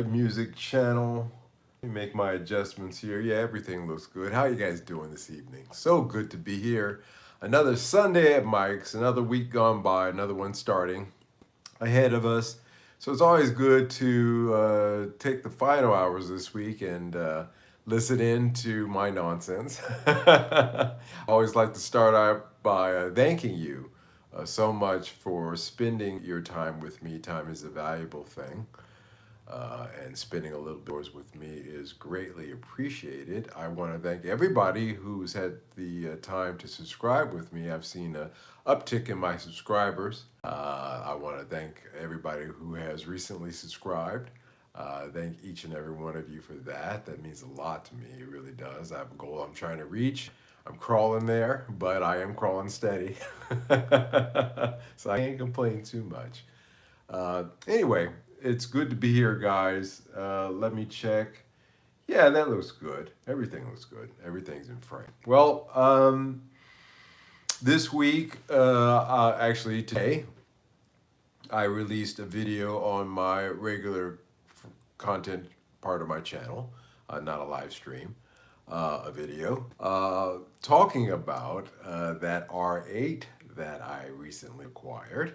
music channel. Let me make my adjustments here. Yeah, everything looks good. How you guys doing this evening? So good to be here. Another Sunday at Mike's, another week gone by, another one starting ahead of us. So it's always good to take the final hours this week and listen in to my nonsense. I always like to start out by thanking you so much for spending your time with me. Time is a valuable thing. And spending a little bit with me is greatly appreciated. I want to thank everybody who's had the time to subscribe with me. I've seen an uptick in my subscribers. I want to thank everybody who has recently subscribed. Thank each and every one of you for that. That means a lot to me. It really does. I have a goal I'm trying to reach. I'm crawling there, but I am crawling steady. So I can't complain too much. Anyway, it's good to be here, guys. Let me check. Yeah, that looks good. Everything looks good. Everything's in frame. Well, this week, actually today, I released a video on my regular content part of my channel, not a live stream, a video, talking about that R8 that I recently acquired.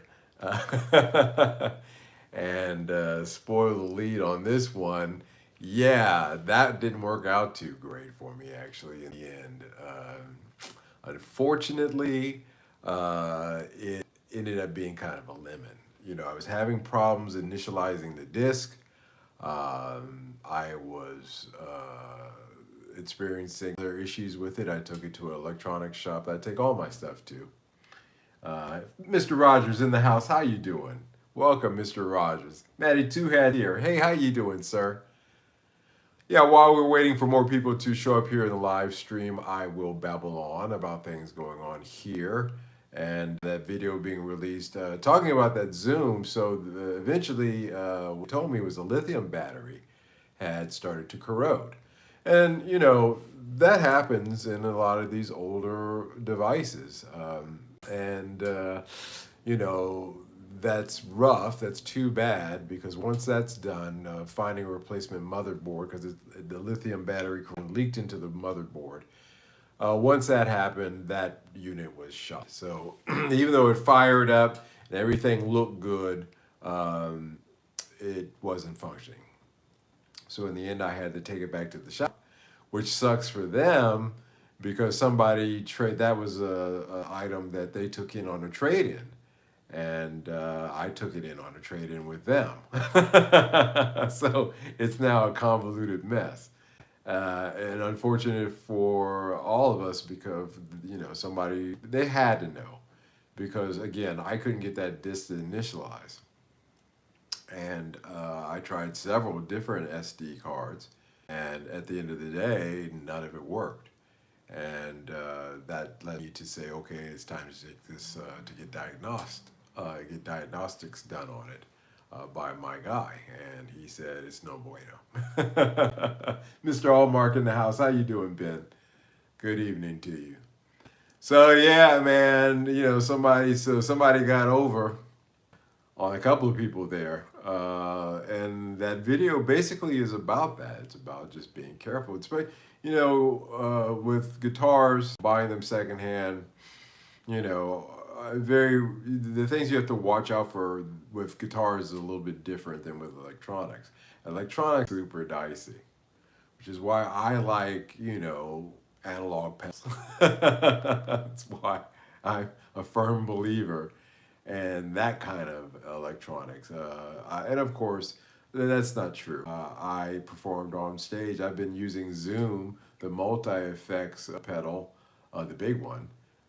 And spoil the lead on this one. Yeah, that didn't work out too great for me actually in the end. Unfortunately, it ended up being kind of a lemon. You know, I was having problems initializing the disk. I was experiencing other issues with it. I took it to an electronics shop that I take all my stuff to. Mr. Rogers in the house. How you doing? Welcome, Mr. Rogers. Matty Two Hat here. Hey, how you doing, sir? Yeah, while we're waiting for more people to show up here in the live stream, I will babble on about things going on here and that video being released, talking about that Zoom. So eventually, what told me was a lithium battery had started to corrode. And, you know, that happens in a lot of these older devices. You know, that's rough. That's too bad because once that's done, finding a replacement motherboard because the lithium battery leaked into the motherboard. Once that happened, that unit was shot. So even though it fired up and everything looked good, it wasn't functioning. So in the end, I had to take it back to the shop, which sucks for them because that was a item that they took in on a trade-in, and I took it in on a trade-in with them. So it's now a convoluted mess, and unfortunate for all of us because they had to know because again I couldn't get that disk to initialize, and I tried several different SD cards, and at the end of the day, none of it worked. And that led me to say, okay, it's time to take this to get diagnostics done on it by my guy. And he said, it's no bueno. Mr. Allmark in the house. How you doing, Ben? Good evening to you. So yeah, man, somebody got over on a couple of people there. And that video basically is about that. It's about just being careful. It's with guitars, buying them secondhand, the things you have to watch out for with guitars is a little bit different than with electronics. Electronics are super dicey, which is why I like, analog pencils. That's why I'm a firm believer in that kind of electronics. And of course, that's not true. I performed on stage. I've been using Zoom, the multi-effects pedal, the big one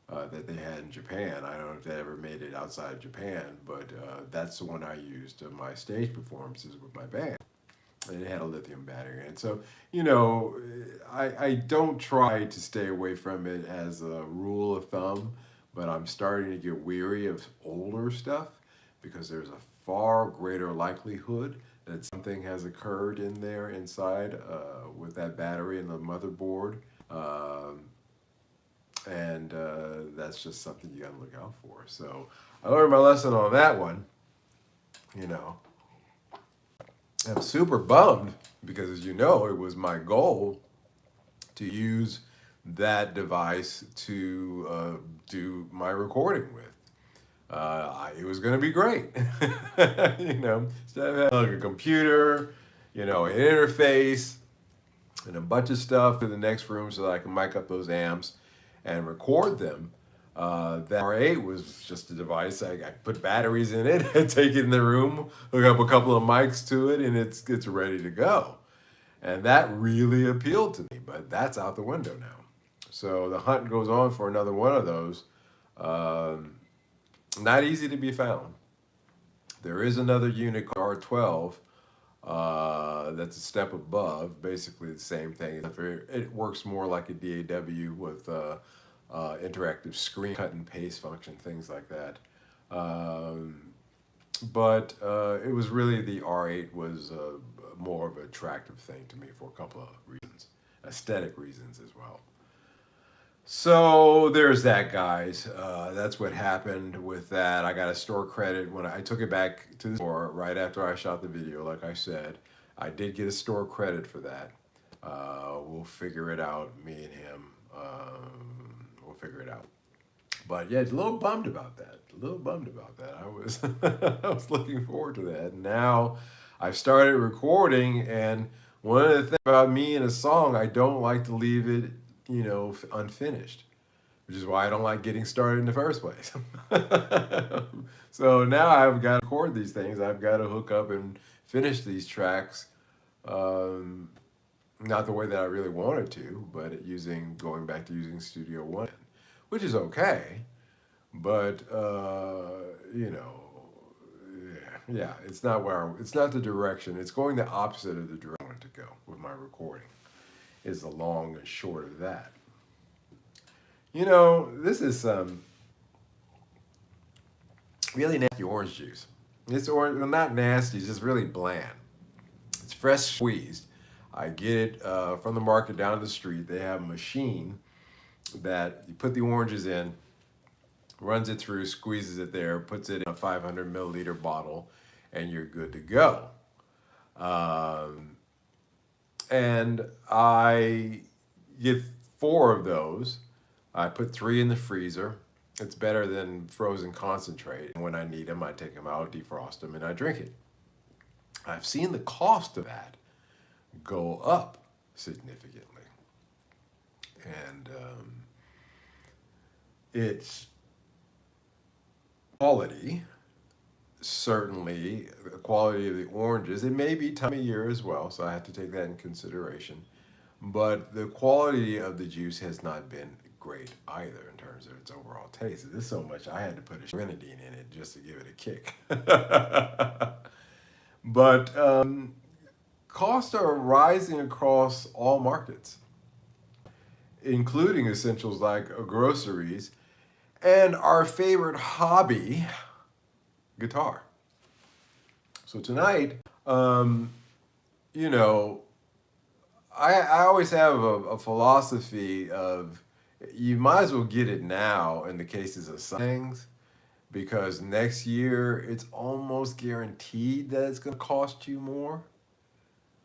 that they had in Japan. I don't know if they ever made it outside of Japan, but that's the one I used in my stage performances with my band. And it had a lithium battery in it. So, I don't try to stay away from it as a rule of thumb, but I'm starting to get weary of older stuff because there's a far greater likelihood that something has occurred in there inside with that battery and the motherboard. And that's just something you gotta look out for. So I learned my lesson on that one, I'm super bummed because, as you know, it was my goal to use that device to do my recording with. It was going to be great. Instead of having like a computer, an interface, and a bunch of stuff in the next room so that I can mic up those amps and record them. That R8 was just a device. I put batteries in it, take it in the room, hook up a couple of mics to it, and it's ready to go. And that really appealed to me, but that's out the window now. So the hunt goes on for another one of those. Um, Not easy to be found. There is another unit called R12 that's a step above, basically the same thing. It works more like a DAW with interactive screen cut and paste function, things like that. Um, but it was really the R8 was more of an attractive thing to me for a couple of reasons, aesthetic reasons as well. So there's that, guys. That's what happened with that. I got a store credit when I took it back to the store right after I shot the video. Like I said, I did get a store credit for that. We'll figure it out, me and him. We'll figure it out. But yeah, a little bummed about that. A little bummed about that. I was I was looking forward to that. Now I've started recording, and one of the things about me in a song, I don't like to leave it, unfinished, which is why I don't like getting started in the first place. So now I've got to record these things. I've got to hook up and finish these tracks. Um, Not the way that I really wanted to, but going back to using Studio One, which is okay. But yeah, it's not the direction. It's going the opposite of the direction I wanted to go with my recording. Is the long and short of that. This is some really nasty orange juice. It's orange, well, not nasty, it's just really bland. It's fresh squeezed. I get it from the market down the street. They have a machine that you put the oranges in, runs it through, squeezes it there, puts it in a 500 milliliter bottle, and you're good to go. Um, and I get 4 of those. I put 3 in the freezer. It's better than frozen concentrate. When I need them, I take them out, defrost them, and I drink it. I've seen the cost of that go up significantly. And it's quality, certainly, the quality of the oranges. It may be time of year as well, so I have to take that in consideration. But the quality of the juice has not been great either in terms of its overall taste. There's so much I had to put a grenadine in it just to give it a kick. But costs are rising across all markets, including essentials like groceries and our favorite hobby, guitar. So tonight, you know, I always have a philosophy of you might as well get it now in the cases of some things because next year it's almost guaranteed that it's going to cost you more.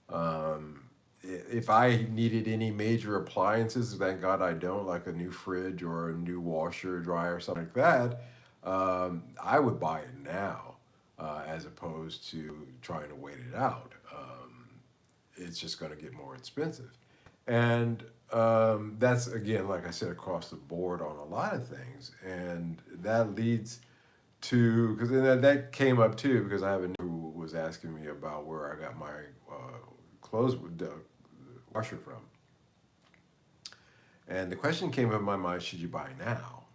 Um, if I needed any major appliances, thank God I don't, like a new fridge or a new washer, dryer, or something like that, I would buy it now as opposed to trying to wait it out. It's just going to get more expensive. And that's, again, like I said, across the board on a lot of things. And that leads to, because that came up too, because I have a new who was asking me about where I got my clothes washer from. And the question came up in my mind, should you buy now?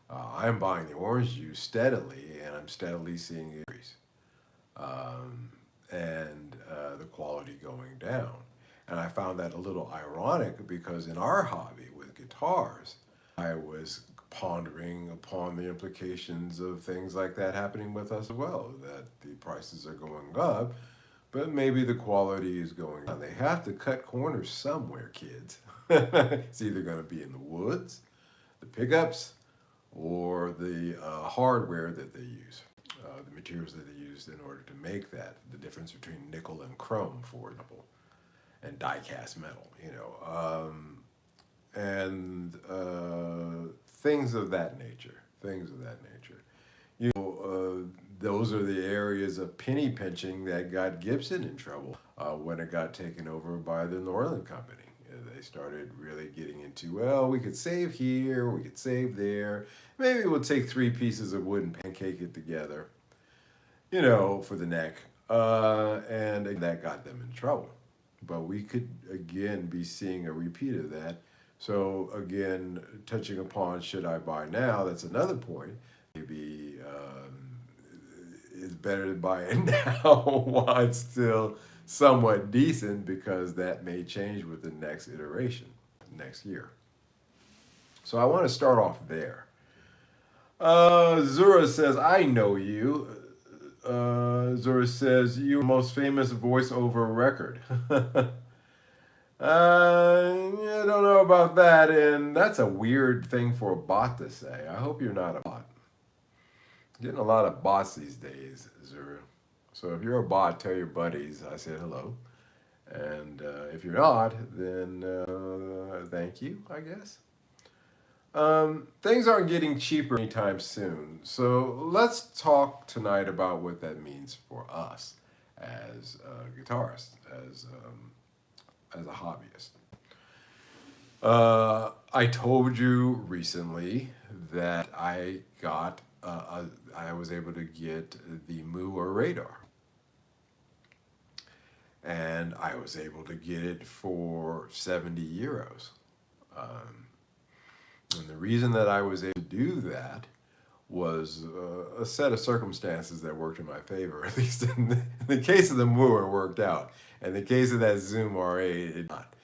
I'm buying the orange juice steadily, and I'm steadily seeing it increase. And the quality going down. And I found that a little ironic because in our hobby with guitars, I was pondering upon the implications of things like that happening with us as well, that the prices are going up, but maybe the quality is going down. They have to cut corners somewhere, kids. It's either going to be in the woods, the pickups, or the hardware that they use. the materials that they used in order to make that, the difference between nickel and chrome, for example, and die-cast metal, and things of that nature. Things of that nature. Those are the areas of penny pinching that got Gibson in trouble when it got taken over by the Northern Company. They started really getting into, well, we could save here, we could save there. Maybe we'll take 3 pieces of wood and pancake it together, for the neck. And that got them in trouble. But we could, again, be seeing a repeat of that. So, again, touching upon should I buy now, that's another point. Maybe it's better to buy it now while it's still somewhat decent, because that may change with the next iteration, next year. So I want to start off there. Zura says, I know you. Zura says, you're the most famous voiceover record. I don't know about that, and that's a weird thing for a bot to say. I hope you're not a bot. Getting a lot of bots these days, Zura. So if you're a bot, tell your buddies I said hello. And if you're not, then thank you, I guess. Things aren't getting cheaper anytime soon. So let's talk tonight about what that means for us as guitarists, as a hobbyist. I told you recently that I was able to get the Moore radar. And I was able to get it for 70 euros. And the reason that I was able to do that was a set of circumstances that worked in my favor. At least in the case of the Moore, it worked out. In the case of that Zoom RA, it did not.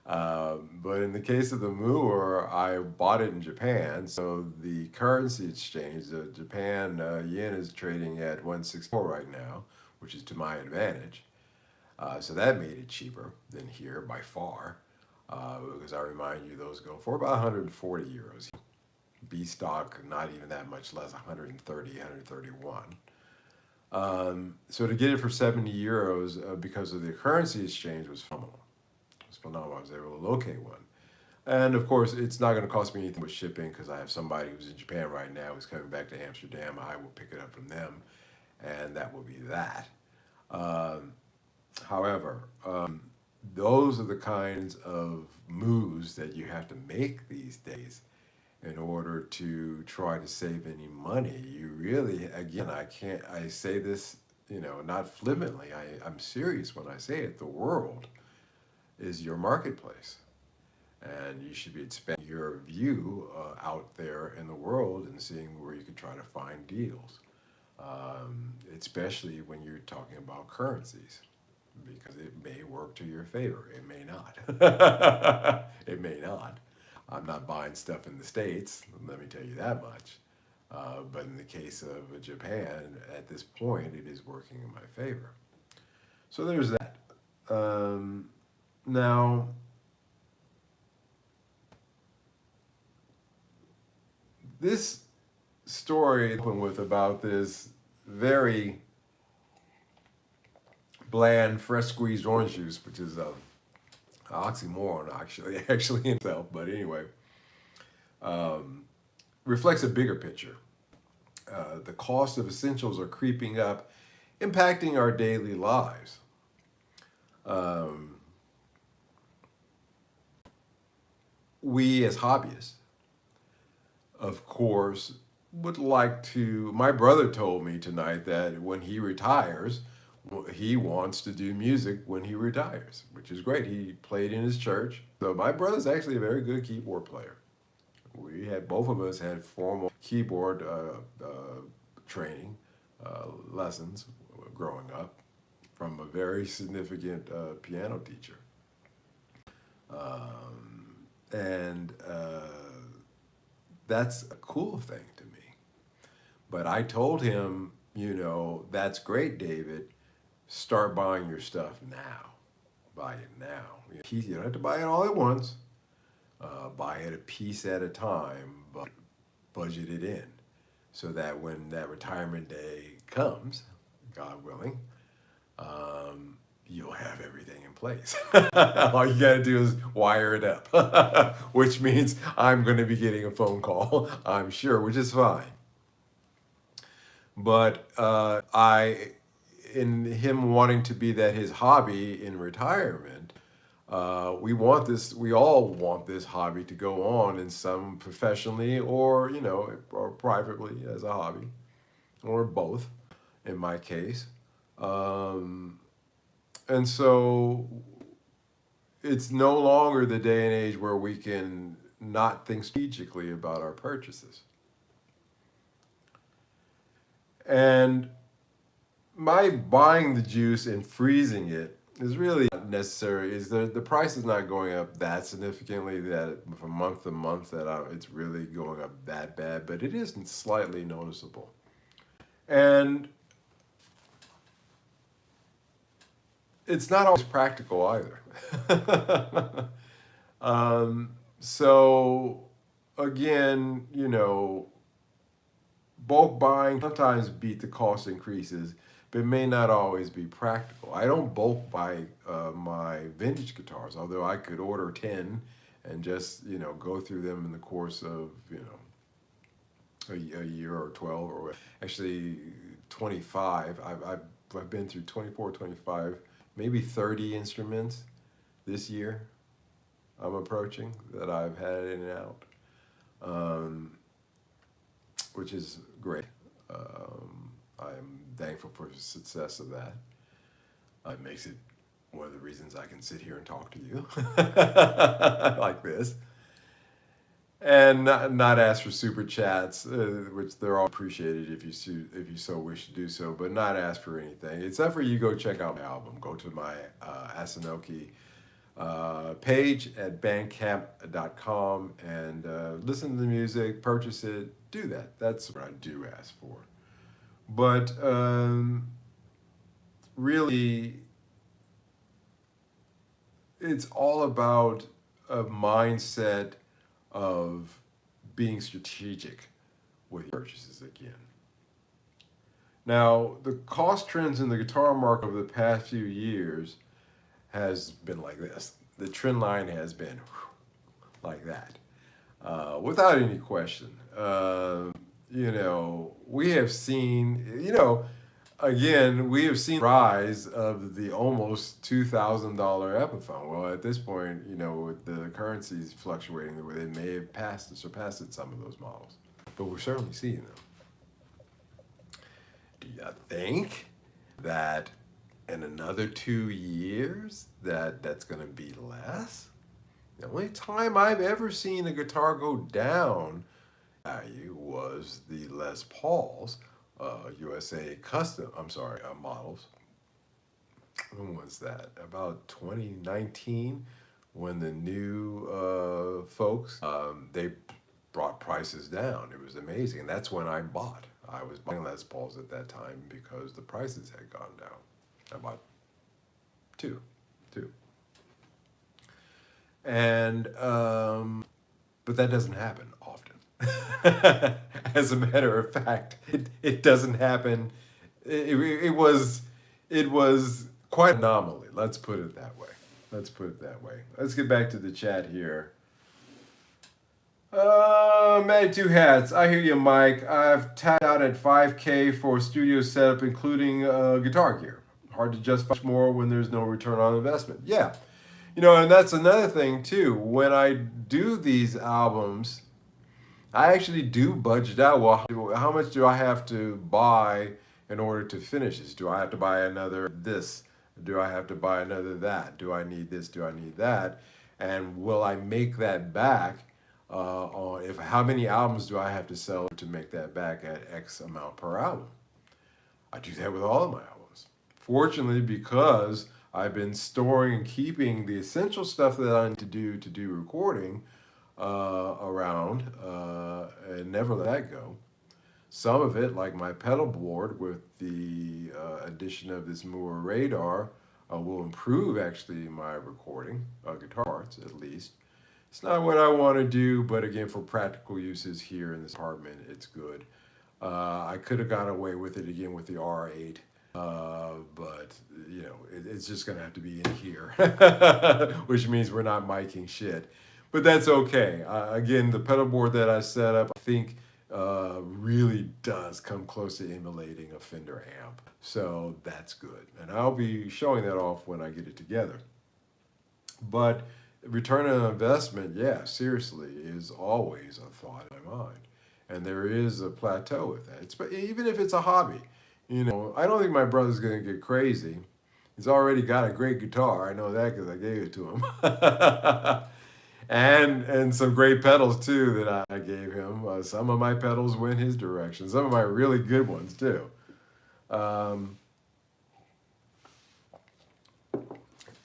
But in the case of the Moore, I bought it in Japan, so the currency exchange, the Japan yen is trading at 164 right now, which is to my advantage. So that made it cheaper than here by far, because I remind you, those go for about 140 euros. B stock, not even that much less, 130, 131. So to get it for 70 euros because of the currency exchange was phenomenal. It was phenomenal. I was able to locate one. And of course, it's not going to cost me anything with shipping, because I have somebody who's in Japan right now who's coming back to Amsterdam. I will pick it up from them, and that will be that. However, those are the kinds of moves that you have to make these days in order to try to save any money. You really, again, I say this, not flippantly. I'm serious when I say it. The world is your marketplace. And you should be expanding your view out there in the world and seeing where you can try to find deals, especially when you're talking about currencies, because it may work to your favor. It may not. It may not. I'm not buying stuff in the States, let me tell you that much. But in the case of Japan, at this point, it is working in my favor. So there's that. Now, this story I opened with about this very bland, fresh squeezed orange juice, which is an oxymoron actually in itself, but anyway, reflects a bigger picture. The cost of essentials are creeping up, impacting our daily lives. We as hobbyists, of course, would like to. My brother told me tonight that when he retires, he wants to do music when he retires, which is great. He played in his church. So my brother's actually a very good keyboard player. Both of us had formal keyboard training lessons growing up from a very significant piano teacher. And that's a cool thing to me. But I told him, that's great, David. Start buying your stuff now. Buy it now. You don't have to buy it all at once. Buy it a piece at a time, but budget it in so that when that retirement day comes, God willing, you'll have everything in place. All you got to do is wire it up, which means I'm going to be getting a phone call, I'm sure, which is fine. But in him wanting to be that his hobby in retirement, we all want this hobby to go on in some professionally or, or privately as a hobby, or both in my case. Um, and so it's no longer the day and age where we can not think strategically about our purchases. And my buying the juice and freezing it is really not necessary. Is the price is not going up that significantly that from month to month it's really going up that bad, but it is slightly noticeable. And it's not always practical either. So again, bulk buying sometimes beat the cost increases, but it may not always be practical. I don't bulk buy my vintage guitars, although I could order 10 and just, go through them in the course of, a year or 12 or actually 25. I've been through 24, 25, maybe 30 instruments this year I'm approaching that I've had in and out. Which is great. I'm thankful for the success of that. It makes it one of the reasons I can sit here and talk to you like this, and not ask for super chats, which they're all appreciated if you so wish to do so, but not ask for anything except for you go check out my album. Go to my Asanoki page at bandcamp.com and listen to the music, purchase it, do that. That's what I do ask for. But really, it's all about a mindset of being strategic with purchases again. Now, the cost trends in the guitar market over the past few years has been like this. The trend line has been like that, without any question. We have seen, again, we have seen the rise of the almost $2,000 Epiphone. Well, at this point, with the currencies fluctuating, it may have surpassed some of those models, but we're certainly seeing them. Do you think that in another 2 years that's going to be less? The only time I've ever seen a guitar go down value was the Les Pauls, USA custom, models. When was that? About 2019, when the new folks, they brought prices down. It was amazing. And that's when I bought. I was buying Les Pauls at that time because the prices had gone down. I bought two. And, but that doesn't happen often. As a matter of fact, it doesn't happen. It was quite an anomaly. Let's put it that way. Let's get back to the chat here. Matty Two Hats. I hear you, Mike. I've tapped out at $5K for studio setup, including guitar gear. Hard to justify more when there's no return on investment. Yeah. And that's another thing too. When I do these albums, I actually do budget out. Well, how much do I have to buy in order to finish this? Do I have to buy another this? Do I have to buy another that? Do I need this? Do I need that? And will I make that back? How many albums do I have to sell to make that back at X amount per album? I do that with all of my albums. Fortunately, because I've been storing and keeping the essential stuff that I need to do recording around and never let that go. Some of it, like my pedal board with the addition of this Moore radar, will improve actually my recording, guitar parts at least. It's not what I want to do, but again, for practical uses here in this apartment, it's good. I could have got away with it again with the R8, but it's just gonna have to be in here, which means we're not miking shit. But that's okay. Again, the pedal board that I set up, I think, really does come close to emulating a Fender amp, so that's good. And I'll be showing that off when I get it together. But return on investment, yeah, seriously, is always a thought in my mind. And there is a plateau with that. Even if it's a hobby, I don't think my brother's going to get crazy. He's already got a great guitar. I know that because I gave it to him. And some great pedals too that I gave him. Some of my pedals went his direction. Some of my really good ones too. Um,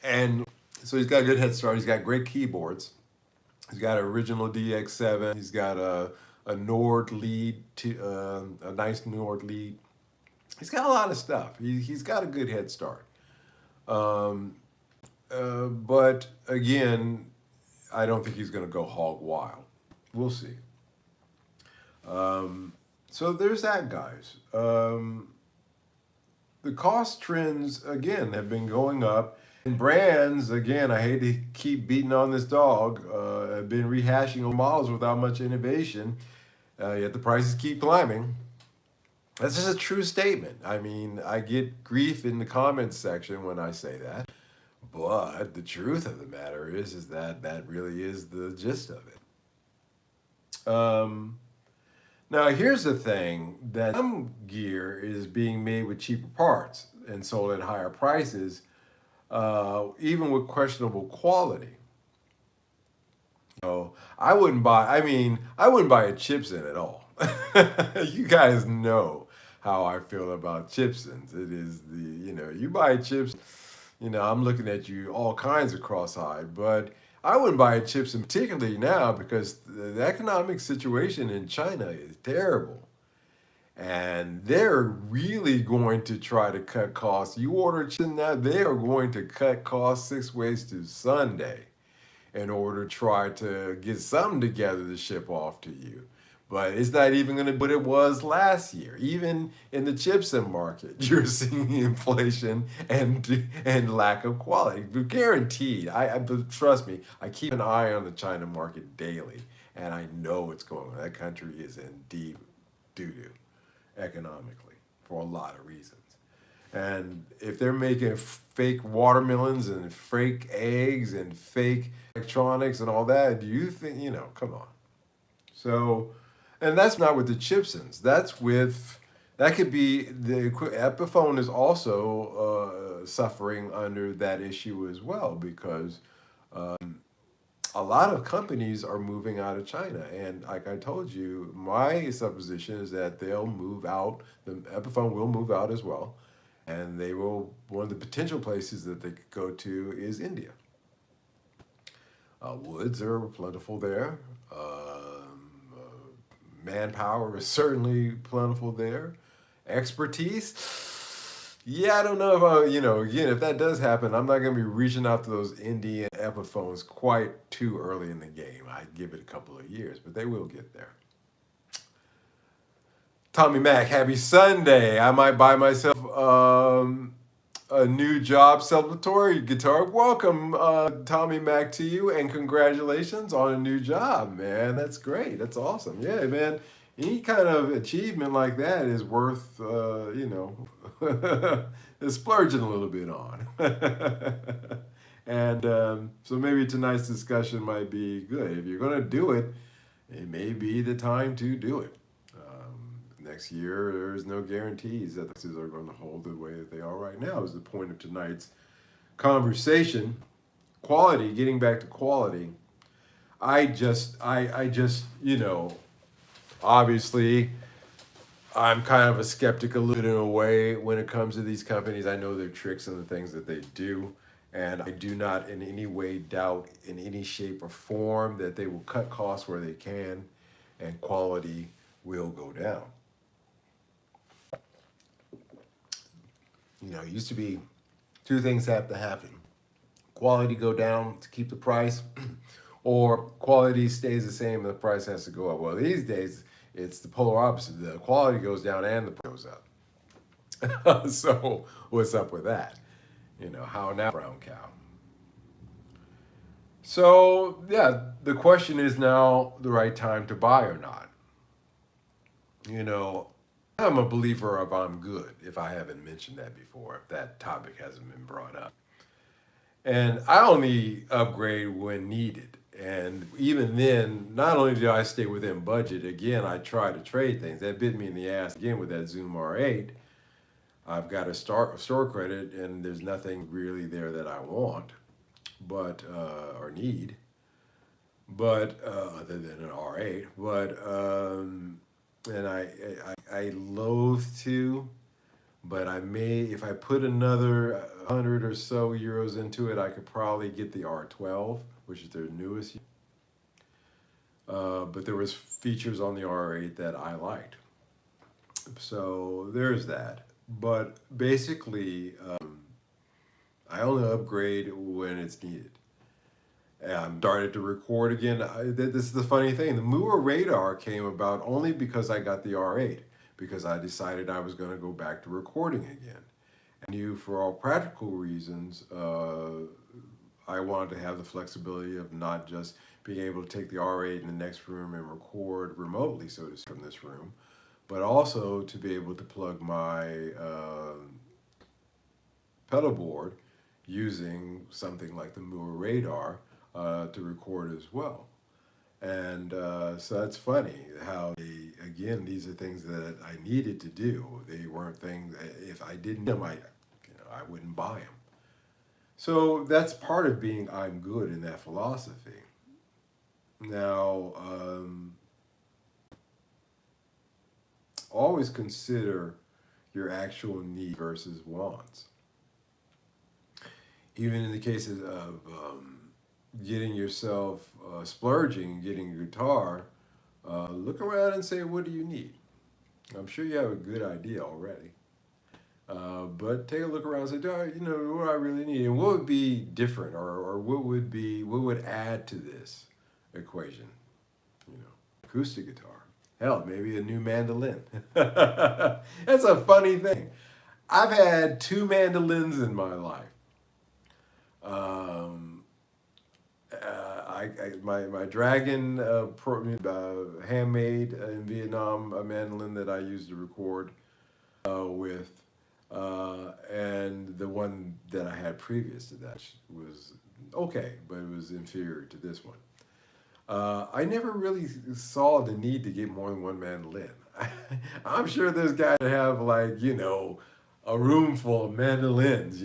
and so he's got a good head start. He's got great keyboards. He's got an original DX7. He's got a Nord lead, a nice Nord lead. He's got a lot of stuff. He's got a good head start. Um, but again, I don't think he's going to go hog wild. We'll see. So there's that, guys. The cost trends, again, have been going up. And brands, again, I hate to keep beating on this dog, have been rehashing old models without much innovation, yet the prices keep climbing. That's just a true statement. I mean, I get grief in the comments section when I say that, but the truth of the matter is that that really is the gist of it. Now, here's the thing, that some gear is being made with cheaper parts and sold at higher prices, even with questionable quality. I wouldn't buy a Chipson at all. You guys know how I feel about Chipsons. It is you buy chips, I'm looking at you all kinds of cross-eyed, but I wouldn't buy a Chipson particularly now because the economic situation in China is terrible. And they're really going to try to cut costs. You order chicken now, they are going to cut costs 6 ways to Sunday in order to try to get something together to ship off to you. But it's not even going to be what it was last year. Even in the chipset market, you're seeing inflation and lack of quality. Guaranteed. But trust me, I keep an eye on the China market daily, and I know what's going on. That country is in deep doo-doo economically for a lot of reasons. And if they're making fake watermelons and fake eggs and fake electronics and all that, do you think, come on. So, and that's not with the Chipsons. That could be, the Epiphone is also suffering under that issue as well, because a lot of companies are moving out of China. And like I told you, my supposition is that they'll move out, the Epiphone will move out as well. And one of the potential places that they could go to is India. Woods are plentiful there. Manpower is certainly plentiful there. Expertise, yeah, I don't know if again, if that does happen, I'm not going to be reaching out to those Indian Epiphones quite too early in the game. I'd give it a couple of years, but they will get there. Tommy Mac, happy Sunday. I might buy myself a new job celebratory guitar. Welcome, Tommy Mac, to you, and congratulations on a new job, man. That's great. That's awesome. Yeah, man. Any kind of achievement like that is worth, splurging a little bit on. And so maybe tonight's discussion might be good. If you're going to do it, it may be the time to do it. Next year, there's no guarantees that things are going to hold the way that they are right now, is the point of tonight's conversation. Quality, getting back to quality. I just, obviously, I'm kind of a skeptic a little bit in a way when it comes to these companies. I know their tricks and the things that they do, and I do not in any way doubt in any shape or form that they will cut costs where they can, and quality will go down. It used to be two things have to happen. Quality go down to keep the price, or quality stays the same and the price has to go up. Well, these days, It's the polar opposite. The quality goes down and the price goes up. So what's up with that? How now, brown cow? So yeah, the question is now the right time to buy or not? You know, I'm a believer of I'm good, if I haven't mentioned that before, if that topic hasn't been brought up. And I only upgrade when needed. And even then, not only do I stay within budget, again, I try to trade things. That bit me in the ass again with that Zoom R8. I've got a store credit, and there's nothing really there that I want, but or need, but other than an R8. But and I loathe to, but I may, if I put another 100 or so euros into it, I could probably get the R12, which is their newest. But there was features on the R8 that I liked. So there's that. But basically, I only upgrade when it's needed. And I'm started to record again. This is the funny thing. The Moore radar came about only because I got the R8, because I decided I was going to go back to recording again. I knew for all practical reasons, I wanted to have the flexibility of not just being able to take the R8 in the next room and record remotely, so to speak, from this room, but also to be able to plug my pedal board using something like the Moore radar to record as well. And so that's funny how again, these are things that I needed to do. They weren't things, if I didn't them, I wouldn't buy them. So that's part of being I'm good in that philosophy. Now, always consider your actual need versus wants. Even in the cases of getting yourself splurging, getting a guitar, look around and say, what do you need? I'm sure you have a good idea already. But take a look around and say, what do I really need? And what would be different, or what would add to this equation? Acoustic guitar. Hell, maybe a new mandolin. That's a funny thing. I've had two mandolins in my life. My Dragon handmade in Vietnam, a mandolin that I used to record with, and the one that I had previous to that was okay, but it was inferior to this one. I never really saw the need to get more than one mandolin. I'm sure there's guys that have a room full of mandolins,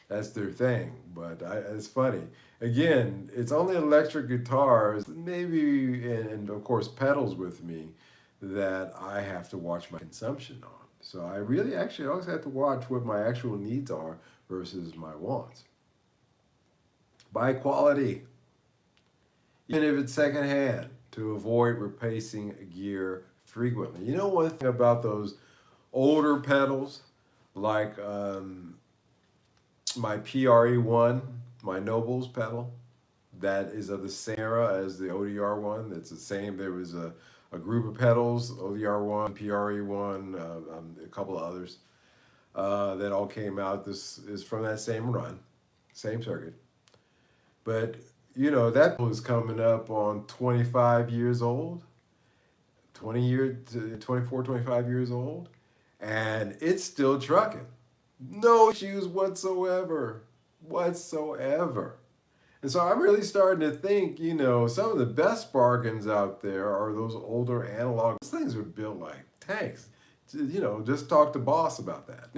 that's their thing. But it's funny. Again, it's only electric guitars, maybe, and of course pedals with me, that I have to watch my consumption on. So I really actually always have to watch what my actual needs are versus my wants. Buy quality, even if it's secondhand, to avoid replacing gear frequently. You know one thing about those older pedals, like my PRE1, my Nobles pedal, that is of the same era as the ODR one. It's the same. There was a group of pedals, ODR1, PRE1, a couple of others, that all came out. This is from that same run, same circuit. But, that was coming up on 25 years old, 24, 25 years old, and it's still trucking. No issues whatsoever. And so I'm really starting to think, some of the best bargains out there are those older analog. Those things were built like tanks. Just talk to Boss about that.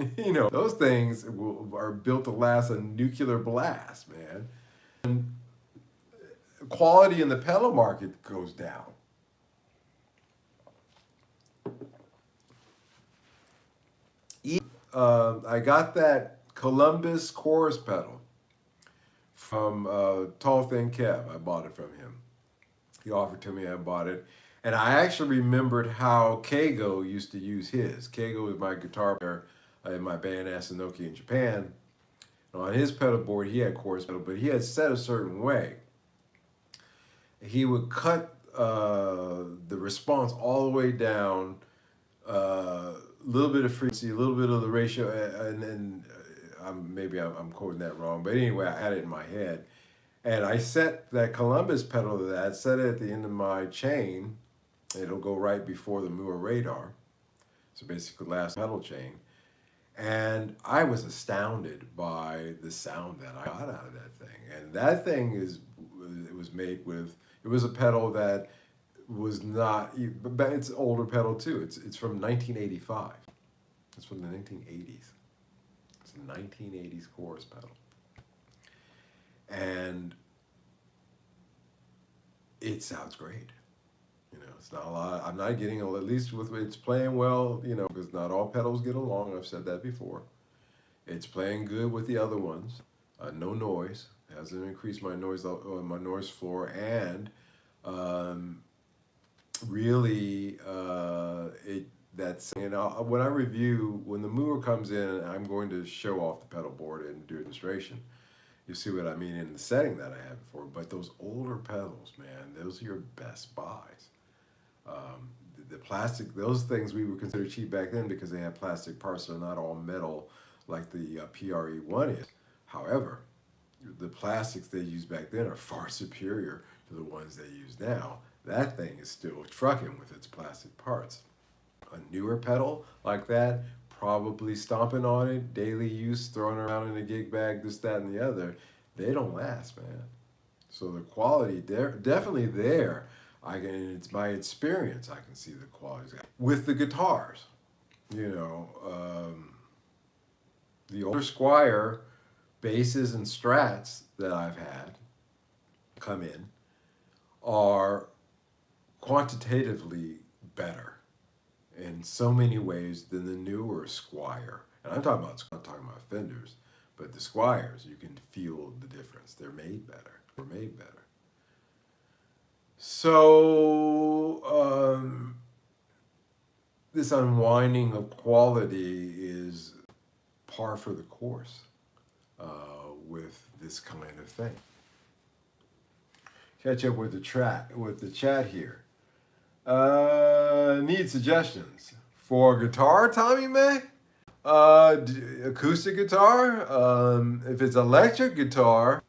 Those things are built to last a nuclear blast, man. And quality in the pedal market goes down. I got that Columbus chorus pedal from Tall Thin Kev. I bought it from him. He offered to me, I bought it. And I actually remembered how Keigo used to use his. Keigo was my guitar player in my band Asanoki in Japan. And on his pedal board, he had chorus pedal, but he had set a certain way. He would cut the response all the way down, a little bit of frequency, a little bit of the ratio, and maybe I'm quoting that wrong, but anyway, I had it in my head. And I set that Columbus pedal to that, set it at the end of my chain. It'll go right before the Moore radar. So basically, last pedal chain. And I was astounded by the sound that I got out of that thing. And that thing it was made with, it was a pedal that was not, but it's an older pedal too. It's from 1985. It's from the 1980s. It's a 1980s chorus pedal. And it sounds great. You know, it's not a lot. I'm not getting, at least with it's playing well, you know, because not all pedals get along. I've said that before. It's playing good with the other ones. No noise. Hasn't increased my noise floor, and really when I review, when the mover comes in, I'm going to show off the pedal board and do a demonstration. You see what I mean in the setting that I had before. But those older pedals, man, those are your best buys. The plastic, those things we would consider cheap back then because they had plastic parts. They're not all metal like the PRE1 is. However, the plastics they used back then are far superior to the ones they use now. That thing is still trucking with its plastic parts. A newer pedal like that, probably stomping on it, daily use, throwing around in a gig bag, this, that, and the other, they don't last, man. So the quality, they're definitely there. It's my experience, I can see the quality. With the guitars, you know, the older Squier basses and strats that I've had come in are quantitatively better in so many ways than the newer Squier. And I'm not talking about Fenders, but the Squiers, you can feel the difference. They're made better. They're made better. So this unwinding of quality is par for the course with this kind of thing. Catch up with the chat here. Need suggestions for guitar, Tommy Mac? Acoustic guitar? If it's electric guitar,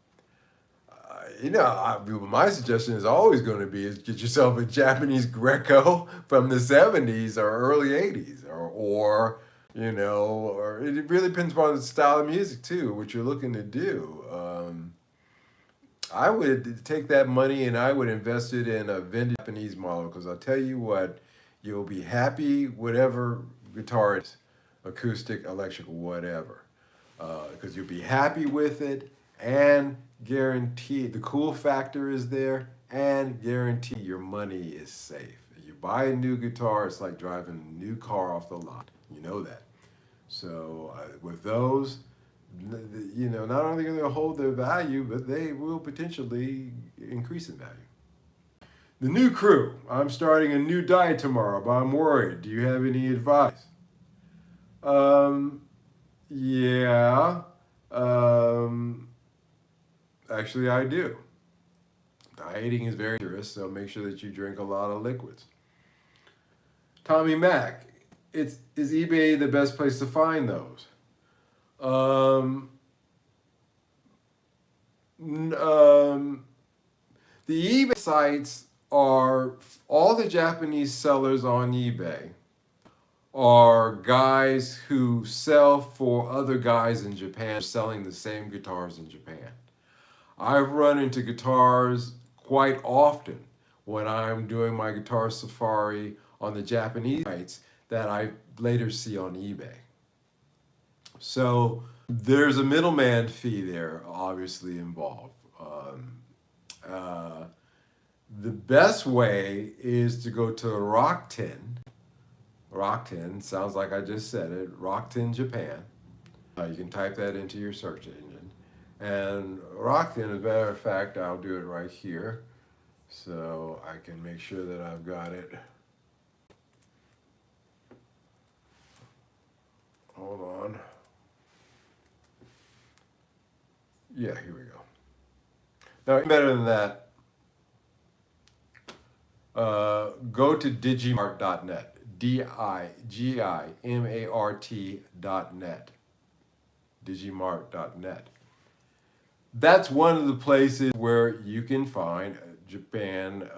you know, my suggestion is always going to be is get yourself a Japanese Greco from the 70s or early 80s, or you know, or it really depends upon the style of music too, what you're looking to do. I would take that money and I would invest it in a vintage Japanese model, because I'll tell you what, you'll be happy whatever guitar it's, acoustic, electric, whatever, because you'll be happy with it, and guarantee the cool factor is there, and guarantee your money is safe. You buy a new guitar, it's like driving a new car off the lot. You know that. So with those, you know, not only going to hold their value, but they will potentially increase in value. The new crew. I'm starting a new diet tomorrow, but I'm worried. Do you have any advice? Yeah. Actually, I do. Dieting is very dangerous, so make sure that you drink a lot of liquids. Tommy Mac, is eBay the best place to find those? The eBay sites are, all the Japanese sellers on eBay are guys who sell for other guys in Japan selling the same guitars in Japan. I've run into guitars quite often when I'm doing my guitar safari on the Japanese sites that I later see on eBay. So there's a middleman fee there, obviously, involved. The best way is to go to Rockton. Rockton, sounds like I just said it, Rockton, Japan. You can type that into your search engine. And Rockton, as a matter of fact, I'll do it right here so I can make sure that I've got it. Hold on. Yeah, here we go. Now, better than that, Go to digimart.net. Digimart.net. Digimart.net. That's one of the places where you can find Japan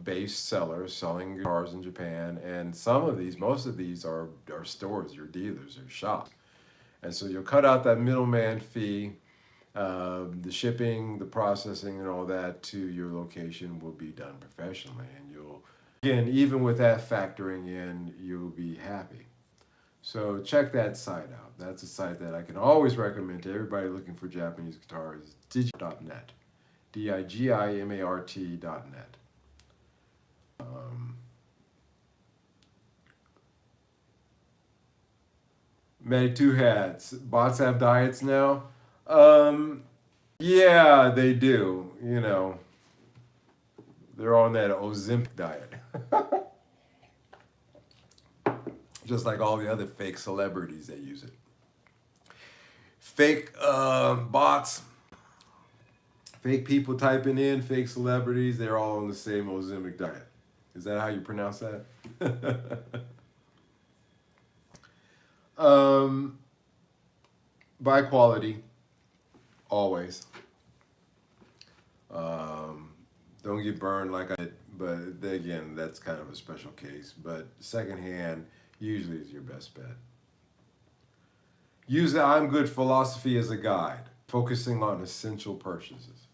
based sellers selling guitars in Japan. And some of these, most of these are stores or dealers or shops. And so you'll cut out that middleman fee. The shipping, the processing, and all that to your location will be done professionally. And you'll, again, even with that factoring in, you'll be happy. So check that site out. That's a site that I can always recommend to everybody looking for Japanese guitars. Digimart.net. Digimart.net. Made two hats. Bots have diets now. Yeah, they do. You know, they're on that Ozempic diet. Just like all the other fake celebrities that use it. Fake bots, fake people typing in, fake celebrities, they're all on the same Ozempic diet. Is that how you pronounce that? Buy quality, always. Don't get burned like I did, but again, that's kind of a special case. But secondhand usually is your best bet. Use the I'm Good philosophy as a guide, focusing on essential purchases.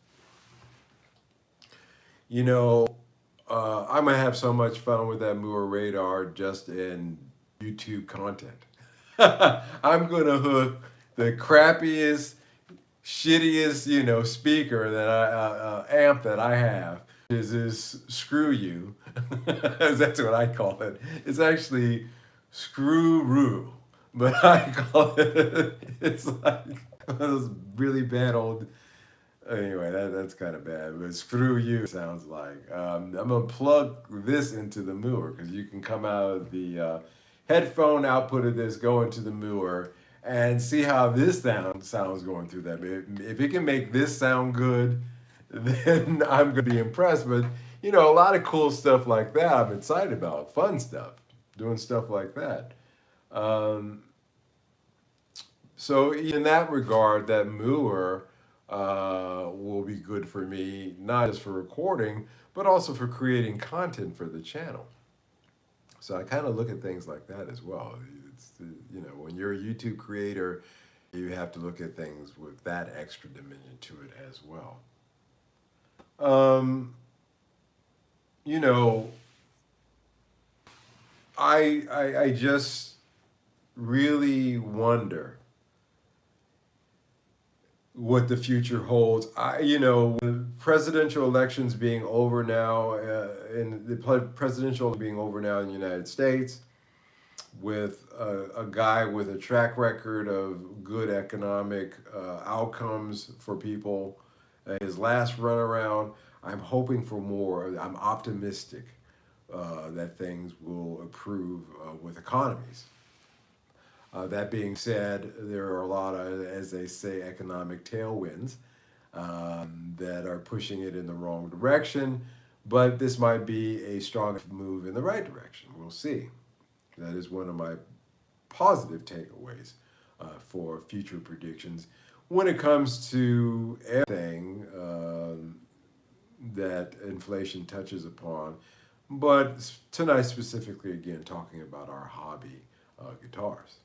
You know, I'm gonna have so much fun with that Moore radar just in YouTube content. I'm gonna hook the crappiest, shittiest, speaker that amp that I have. Is this screw you? That's what I call it. It's actually screw-roo, but I call it. It's like those really bad old. Anyway, that's kind of bad, but screw you sounds like. I'm gonna plug this into the Moore because you can come out of the headphone output of this, go into the Moore, and see how this sounds going through that. If it can make this sound good, then I'm gonna be impressed. But a lot of cool stuff like that I'm excited about. Fun stuff, doing stuff like that. So in that regard, that Moore will be good for me, not just for recording, but also for creating content for the channel. So I kind of look at things like that as well. When you're a YouTube creator, you have to look at things with that extra dimension to it as well. I just really wonder what the future holds. With presidential elections being over now, and the presidential being over now in the United States, with a guy with a track record of good economic outcomes for people, his last run around, I'm hoping for more. I'm optimistic that things will improve with economies. That being said, there are a lot of, as they say, economic tailwinds that are pushing it in the wrong direction, but this might be a strong move in the right direction. We'll see. That is one of my positive takeaways for future predictions when it comes to everything that inflation touches upon. But tonight specifically, again, talking about our hobby, guitars.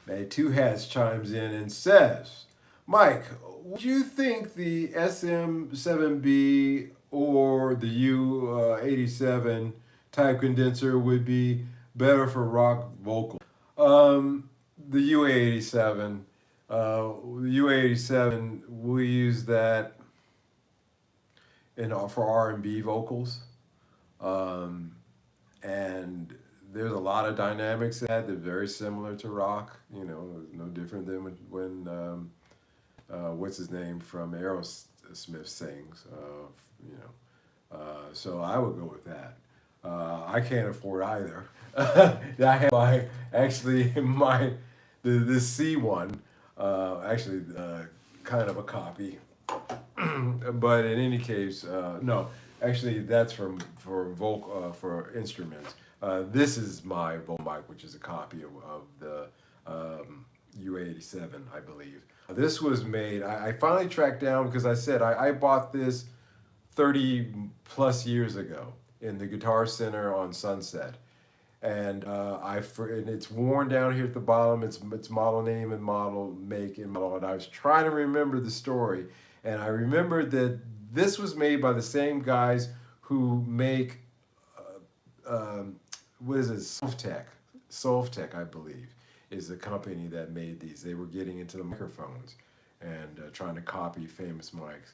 Now, Two Hats chimes in and says, Mike, would you think the SM7B or the U87 type condenser would be better for rock vocal? The U87, we use that for R&B vocals. And there's a lot of dynamics in that. They're very similar to rock, no different than when what's his name from Aerosmith sings, so I would go with that. I can't afford either. I have the C1, kind of a copy. But in any case, no. Actually, that's for instruments. This is my vocal mic, which is a copy of the U87, I believe. This was made. I finally tracked down because I said I bought this 30 plus years ago in the Guitar Center on Sunset, and and it's worn down here at the bottom. It's model name and model make and model. And I was trying to remember the story, and I remembered that this was made by the same guys who make what is it? Solvtech, I believe, is the company that made these. They were getting into the microphones and trying to copy famous mics.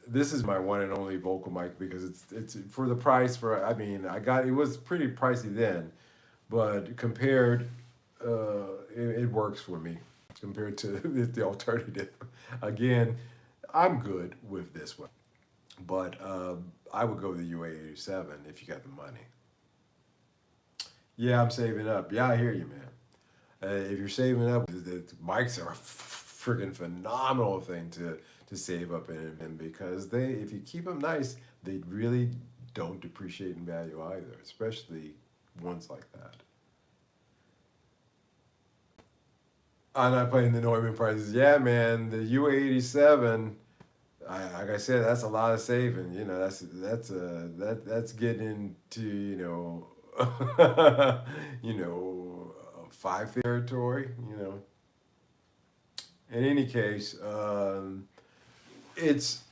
This is my one and only vocal mic because it's for the price. For I mean, I got it was pretty pricey then, but compared, it works for me compared to the alternative. Again, I'm good with this one, but I would go with the UA87 if you got the money. Yeah, I'm saving up. Yeah, I hear you, man. If you're saving up, the mics are a freaking phenomenal thing to save up in because they, if you keep them nice, they really don't depreciate in value either, especially ones like that. I'm not playing the Neumann prices. Yeah, man, the UA87. Like I said, that's a lot of saving. You know, that's getting into you know, five territory. You know, in any case, it's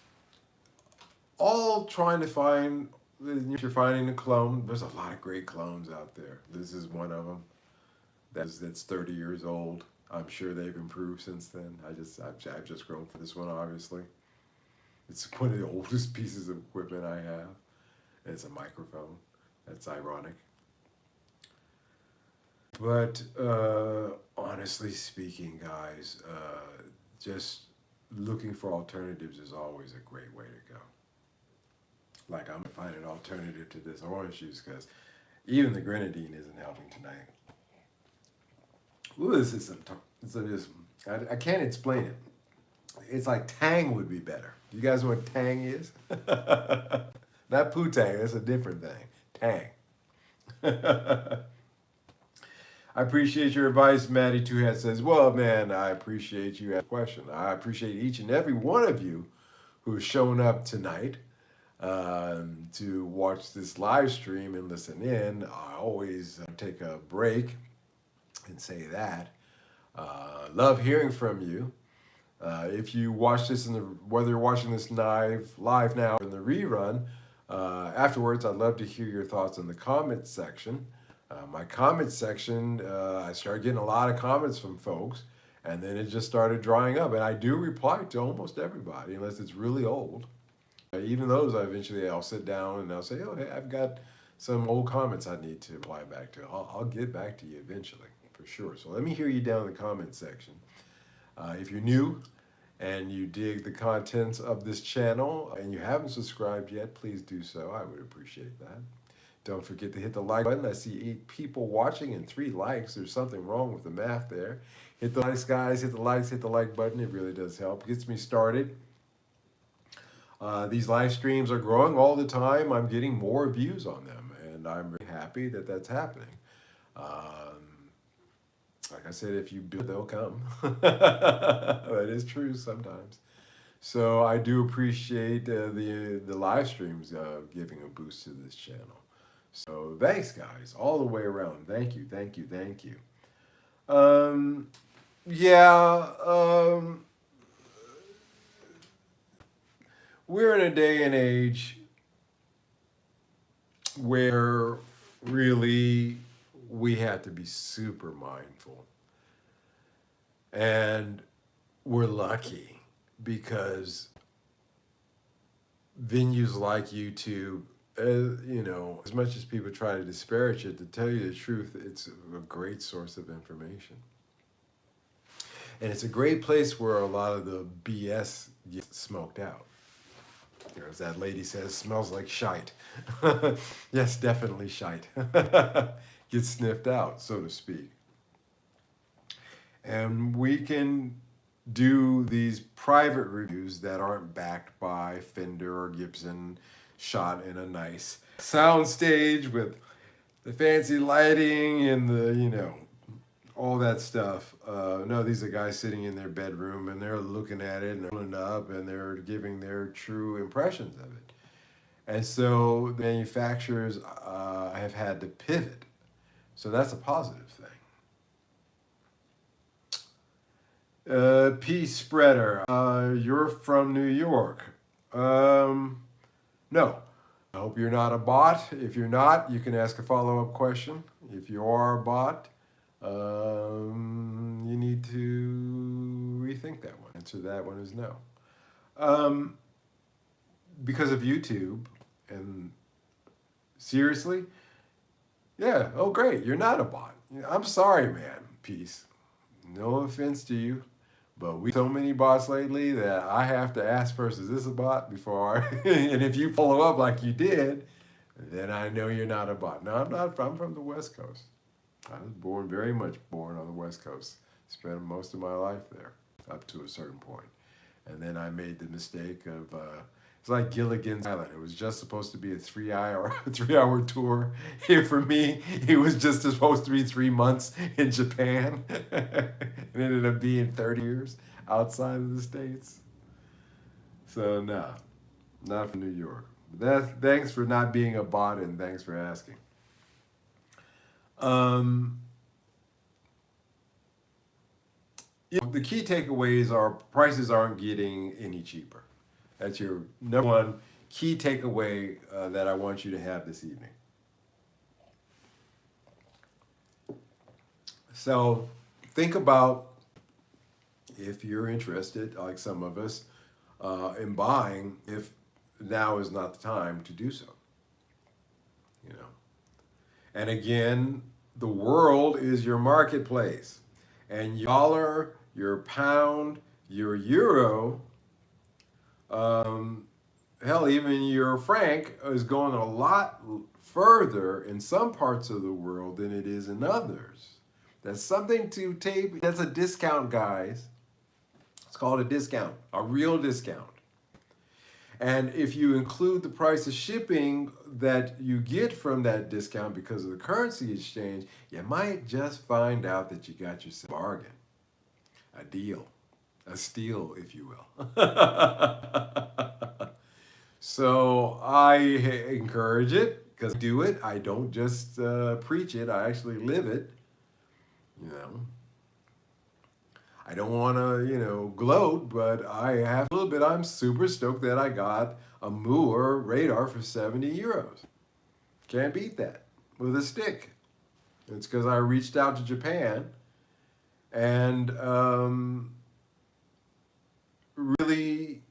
all trying to find. If you're finding a clone, there's a lot of great clones out there. This is one of them. That's 30 years old. I'm sure they've improved since then. I've just grown for this one, obviously. It's one of the oldest pieces of equipment I have. And it's a microphone. That's ironic. But honestly speaking, guys, just looking for alternatives is always a great way to go. Like I'm gonna find an alternative to this orange juice because even the grenadine isn't helping tonight. Ooh, this is I can't explain it. It's like Tang would be better. You guys know what Tang is? Not Poo-Tang, that's a different thing. Tang. I appreciate your advice, Maddie Two Hat says. Well, man, I appreciate you asking a question. I appreciate each and every one of you who's shown up tonight to watch this live stream and listen in. I always take a break and say that. Love hearing from you. If you watch this whether you're watching this live now or in the rerun, afterwards, I'd love to hear your thoughts in the comment section. My comment section, I started getting a lot of comments from folks, and then it just started drying up. And I do reply to almost everybody, unless it's really old. Even those, I'll sit down and I'll say, oh, hey, I've got some old comments I need to reply back to. I'll get back to you eventually, for sure. So let me hear you down in the comment section. If you're new and you dig the contents of this channel and you haven't subscribed yet, please do so. I would appreciate that. Don't forget to hit the like button. I see 8 people watching and 3 likes. There's something wrong with the math there. Hit the likes, guys. Hit the likes, hit the like button. It really does help. It gets me started. These live streams are growing all the time. I'm getting more views on them, and I'm really happy that that's happening. Like I said, if you build, they'll come. That is true sometimes. So I do appreciate the live streams giving a boost to this channel. So thanks, guys, all the way around. Thank you, thank you, thank you. Yeah, we're in a day and age where really we have to be super mindful. And we're lucky because venues like YouTube, as much as people try to disparage it, to tell you the truth, it's a great source of information. And it's a great place where a lot of the BS gets smoked out. As that lady says, smells like shite. Yes, definitely shite. Gets sniffed out, so to speak. And we can do these private reviews that aren't backed by Fender or Gibson, shot in a nice sound stage with the fancy lighting and the, all that stuff. No, these are guys sitting in their bedroom and they're looking at it and they're pulling it up and they're giving their true impressions of it. And so the manufacturers have had to pivot. So that's a positive thing. Peace spreader. You're from New York. No. I hope you're not a bot. If you're not, you can ask a follow-up question. If you are a bot, you need to rethink that one. Answer that one is no. Because of YouTube, and seriously, yeah, oh great, you're not a bot. I'm sorry, man. Peace. No offense to you, but we so many bots lately that I have to ask first, is this a bot before I, and if you follow up like you did, then I know you're not a bot. No, I'm not. I'm from the West Coast. I was very much born on the West Coast. Spent most of my life there up to a certain point. And then I made the mistake of, it's like Gilligan's Island. It was just supposed to be a 3 hour tour. Here for me, it was just supposed to be 3 months in Japan. It ended up being 30 years outside of the States. So no, not from New York. Thanks for not being a bot and thanks for asking. The key takeaways are prices aren't getting any cheaper. That's your number one key takeaway that I want you to have this evening. So think about, if you're interested, like some of us, in buying, if now is not the time to do so. And again, the world is your marketplace. And your dollar, your pound, your euro, hell, even your franc is going a lot further in some parts of the world than it is in others. That's something to take. That's a discount, guys. It's called a discount, a real discount. And if you include the price of shipping that you get from that discount because of the currency exchange, you might just find out that you got yourself a bargain, a deal, a steal, if you will. So I encourage it because I do it. I don't just preach it, I actually live it. I don't want to, gloat, but I have a little bit. I'm super stoked that I got a Moore radar for 70 euros. Can't beat that with a stick. It's because I reached out to Japan and really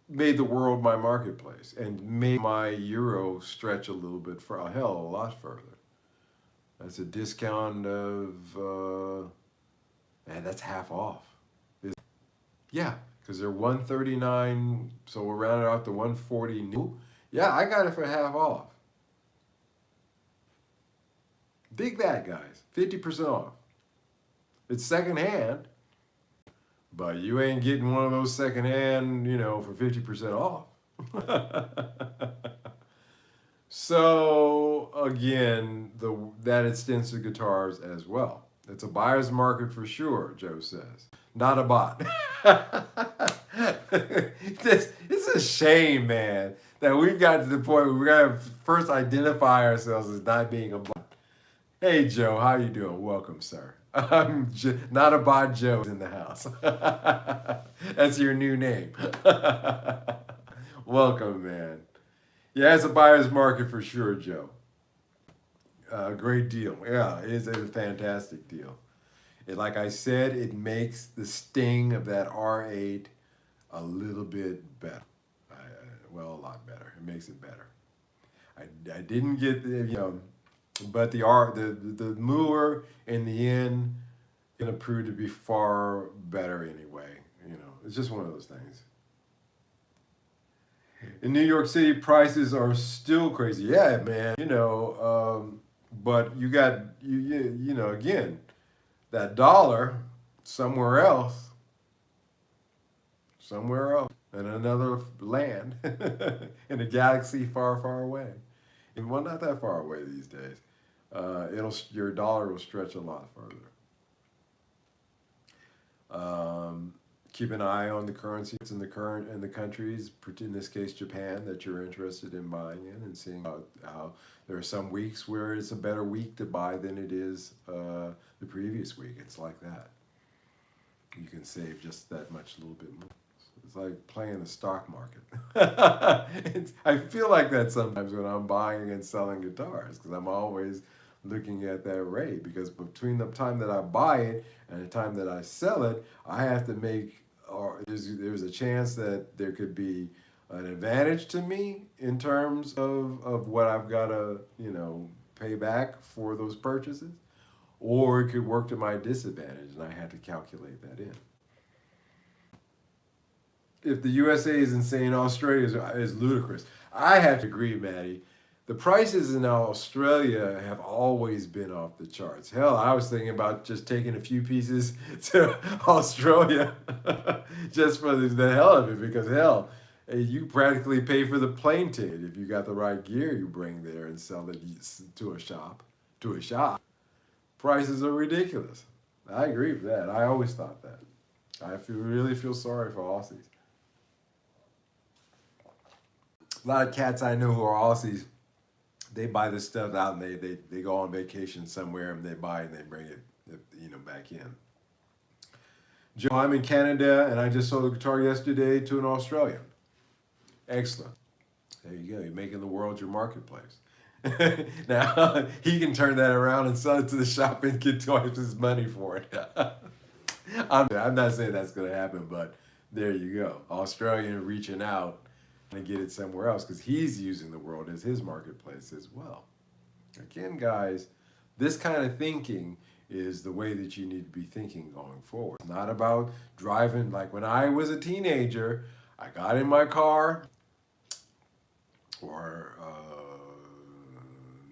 made the world my marketplace and made my euro stretch a little bit for a lot further. That's a discount of... and that's half off. Yeah, because they're $139, so we'll round it out to $140 new. Yeah, I got it for half off. Dig that, guys. 50% off. It's secondhand, but you ain't getting one of those secondhand, for 50% off. So again, that extends to guitars as well. It's a buyer's market for sure, Joe says. Not a bot. It's a shame, man, that we've got to the point where we got to first identify ourselves as not being a bot. Hey, Joe, how you doing? Welcome, sir. I'm not a bot. Joe is in the house. That's your new name. Welcome, man. Yeah, it's a buyer's market for sure, Joe. Great deal. Yeah, it's a fantastic deal. Like I said, it makes the sting of that R8 a little bit better. Well, a lot better. It makes it better. I didn't get but the Moore in the end gonna prove to be far better anyway. It's just one of those things. In New York City, prices are still crazy. Yeah, man. But you got again, that dollar somewhere else somewhere else in another land in a galaxy far, far away. And well, not that far away these days. Your dollar will stretch a lot further. Um, Keep an eye on the currencies in the countries, in this case Japan, that you're interested in buying in, and seeing how there are some weeks where it's a better week to buy than it is the previous week. It's like that. You can save just that much, a little bit more. It's like playing the stock market. I feel like that sometimes when I'm buying and selling guitars, because I'm always looking at that rate. Because between the time that I buy it and the time that I sell it, I have to make, or there's a chance that there could be an advantage to me in terms of what I've got to, pay back for those purchases, or it could work to my disadvantage, and I had to calculate that in. If the USA is insane, Australia is ludicrous. I have to agree, Maddie. The prices in Australia have always been off the charts. Hell, I was thinking about just taking a few pieces to Australia just for the hell of it, because hell, you practically pay for the plane ticket if you got the right gear you bring there and sell it to a shop. To a shop, prices are ridiculous. I agree with that. I always thought that. Really feel sorry for Aussies. A lot of cats I know who are Aussies, they buy this stuff out and they go on vacation somewhere and they buy it and they bring it, back in. Joe, I'm in Canada and I just sold a guitar yesterday to an Australian. Excellent. There you go. You're making the world your marketplace. Now he can turn that around and sell it to the shop and get twice his money for it. I'm not saying that's going to happen, but there you go. Australian reaching out and get it somewhere else because he's using the world as his marketplace as well. Again, guys, this kind of thinking is the way that you need to be thinking going forward. It's not about driving. Like when I was a teenager, I got in my car, or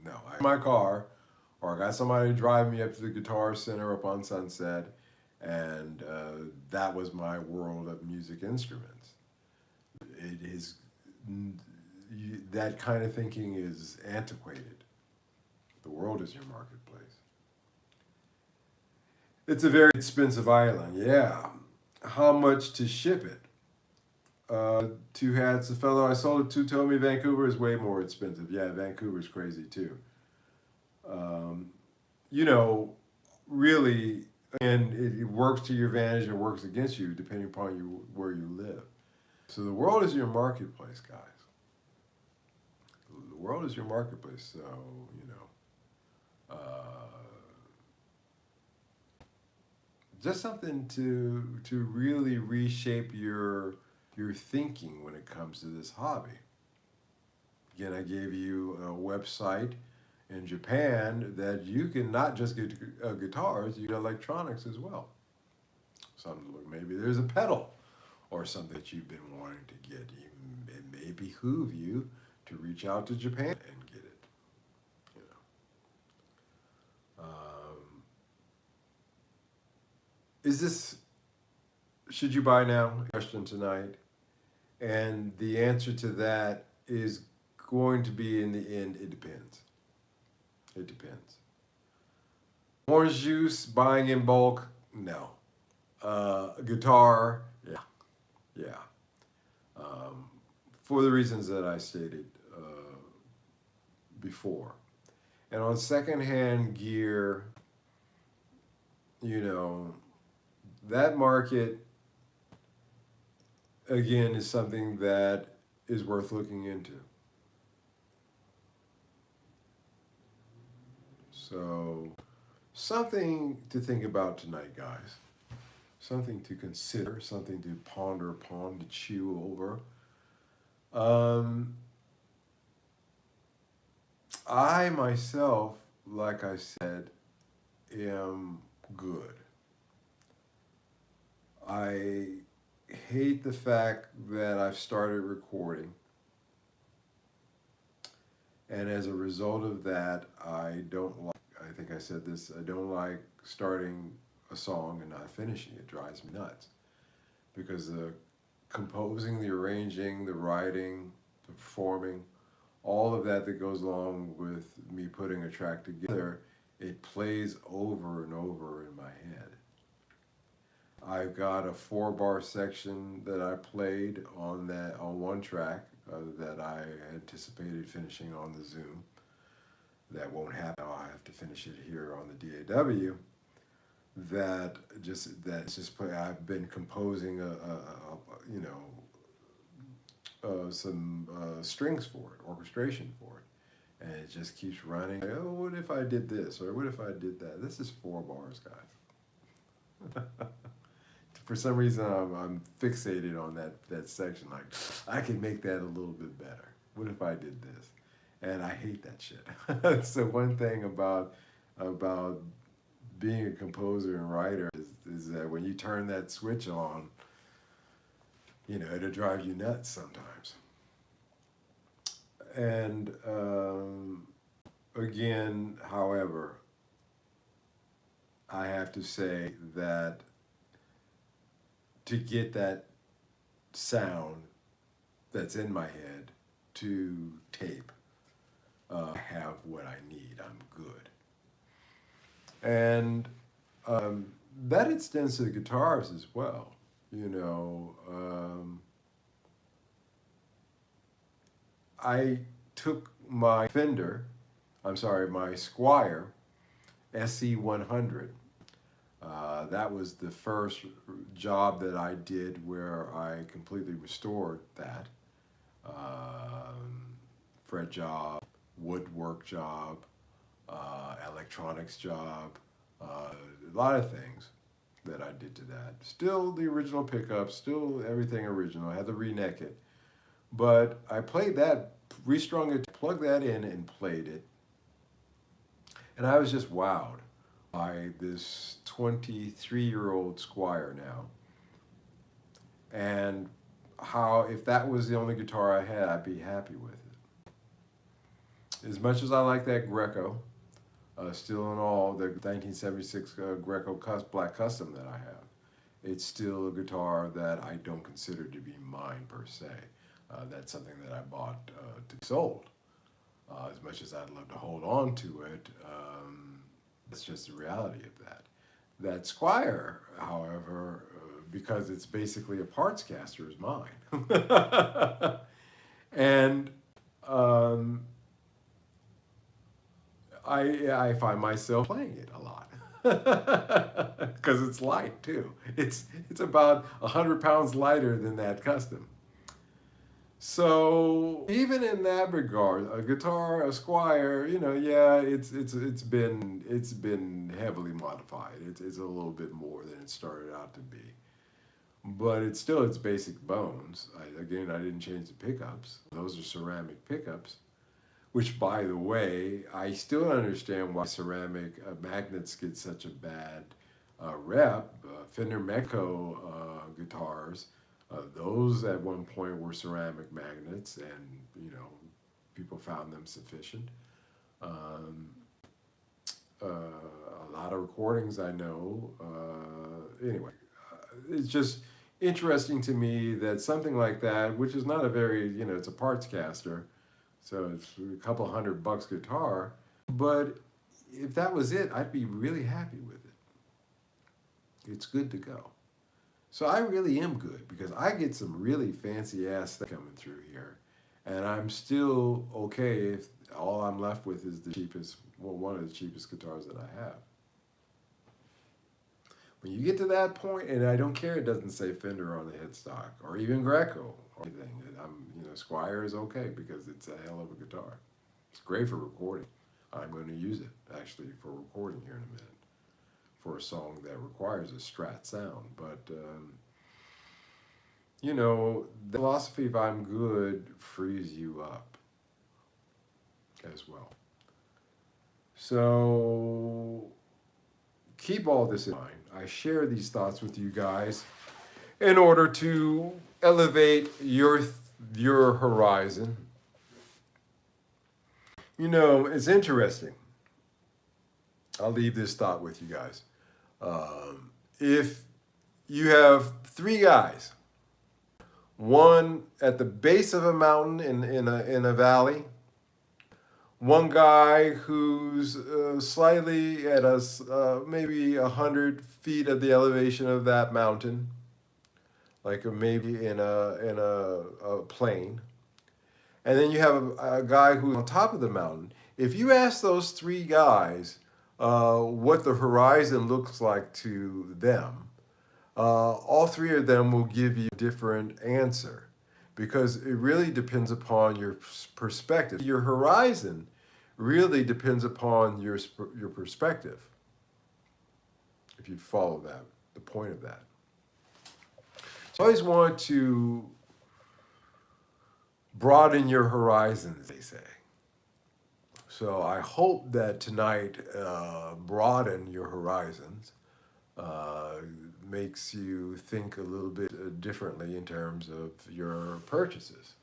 no, I in my car, or I got somebody to drive me up to the Guitar Center up on Sunset, and that was my world of music instruments. It is that kind of thinking is antiquated. The world is your marketplace. It's a very expensive island, yeah. How much to ship it? Two hats. The fellow I sold it to told me Vancouver is way more expensive. Yeah, Vancouver's crazy too. Um, you know, really, and it works to your advantage and works against you depending upon where you live. So the world is your marketplace, guys. The world is your marketplace. So just something to really reshape your thinking when it comes to this hobby. Again, I gave you a website in Japan that you can not just get guitars, you get electronics as well. Something to look. Maybe there's a pedal or something that you've been wanting to get. It may behoove you to reach out to Japan and get it. You know, should you buy now? Question tonight, and the answer to that is going to be in the end. It depends. It depends. Orange juice, buying in bulk, no. Guitar, yeah, yeah. For the reasons that I stated before. And on secondhand gear, that market, again, is something that is worth looking into. So, something to think about tonight, guys. Something to consider, something to ponder upon, to chew over. I myself, like I said, am good. I hate the fact that I've started recording. And as a result of that, I think I said this, I don't like starting a song and not finishing it. It drives me nuts. Because the composing, the arranging, the writing, the performing, all of that that goes along with me putting a track together, it plays over and over in my head. I've got a 4-bar section that I played on one track that I anticipated finishing on the Zoom. That won't happen. I have to finish it here on the DAW. That's just play. I've been composing some strings for it, orchestration for it, and it just keeps running. Like, oh, what if I did this, or what if I did that? This is 4 bars, guys. For some reason, I'm fixated on that section. Like, I can make that a little bit better. What if I did this? And I hate that shit. So one thing about being a composer and writer is that when you turn that switch on, it'll drive you nuts sometimes. And again, however, I have to say that to get that sound that's in my head to tape, I have what I need. I'm good. And that extends to the guitars as well. I took my my Squier SC100. That was the first job that I did where I completely restored that. Fret job, woodwork job, electronics job, a lot of things that I did to that. Still the original pickups, still everything original. I had to re-neck it. But I played that, restrung it, plugged that in and played it. And I was just wowed by this 23-year-old Squier now. And how, if that was the only guitar I had, I'd be happy with it. As much as I like that Greco, still in all, the 1976 Greco Black Custom that I have, it's still a guitar that I don't consider to be mine per se. That's something that I bought to be sold. As much as I'd love to hold on to it, that's just the reality of that. That Squier, however, because it's basically a parts caster, is mine. And I find myself playing it a lot because it's light too. It's about 100 pounds lighter than that Custom. So even in that regard, a guitar, a Squier, yeah, it's been heavily modified. It's a little bit more than it started out to be, but it's still its basic bones. I didn't change the pickups. Those are ceramic pickups, which, by the way, I still understand why ceramic magnets get such a bad rep. Fender Meco guitars. Those at one point were ceramic magnets, and people found them sufficient. A lot of recordings I know. Anyway, it's just interesting to me that something like that, which is not a very, it's a parts caster, so it's a couple $100 guitar, but if that was it, I'd be really happy with it. It's good to go. So I really am good because I get some really fancy ass stuff coming through here, and I'm still okay if all I'm left with is one of the cheapest guitars that I have. When you get to that point, and I don't care, it doesn't say Fender on the headstock or even Greco or anything. Squier is okay because it's a hell of a guitar. It's great for recording. I'm going to use it actually for recording here in a minute, for a song that requires a Strat sound. But, the philosophy of I'm good frees you up as well. So keep all this in mind. I share these thoughts with you guys in order to elevate your horizon. It's interesting. I'll leave this thought with you guys. If you have 3 guys, one at the base of a mountain in a valley, one guy who's slightly at maybe 100 feet of the elevation of that mountain, like maybe in a plane, and then you have a guy who's on top of the mountain. If you ask those three guys what the horizon looks like to them, all three of them will give you a different answer because it really depends upon your perspective. Your horizon really depends upon your perspective. If you follow that, the point of that. So I always want to broaden your horizons, they say. So I hope that tonight broaden your horizons, makes you think a little bit differently in terms of your purchases.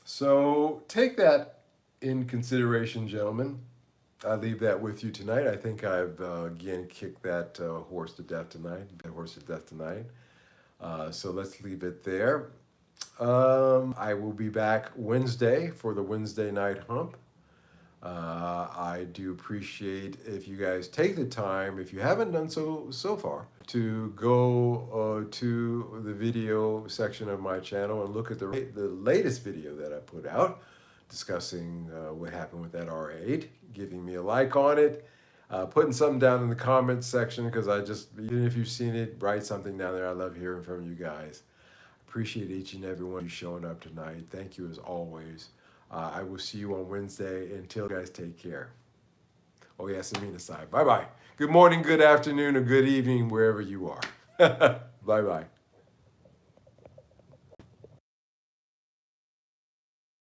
So take that in consideration, gentlemen. I leave that with you tonight. I think I've again kicked that horse to death tonight. So let's leave it there. I will be back Wednesday for the Wednesday night hump. I do appreciate if you guys take the time, if you haven't done so far, to go to the video section of my channel and look at the latest video that I put out discussing what happened with that R8, giving me a like on it, putting something down in the comments section, because even if you've seen it, write something down there. I love hearing from you guys. Appreciate each and every one of you showing up tonight. Thank you as always. I will see you on Wednesday. Until you guys, take care. Oh yes, Amina side. Bye-bye. Good morning, good afternoon, or good evening, wherever you are. Bye-bye.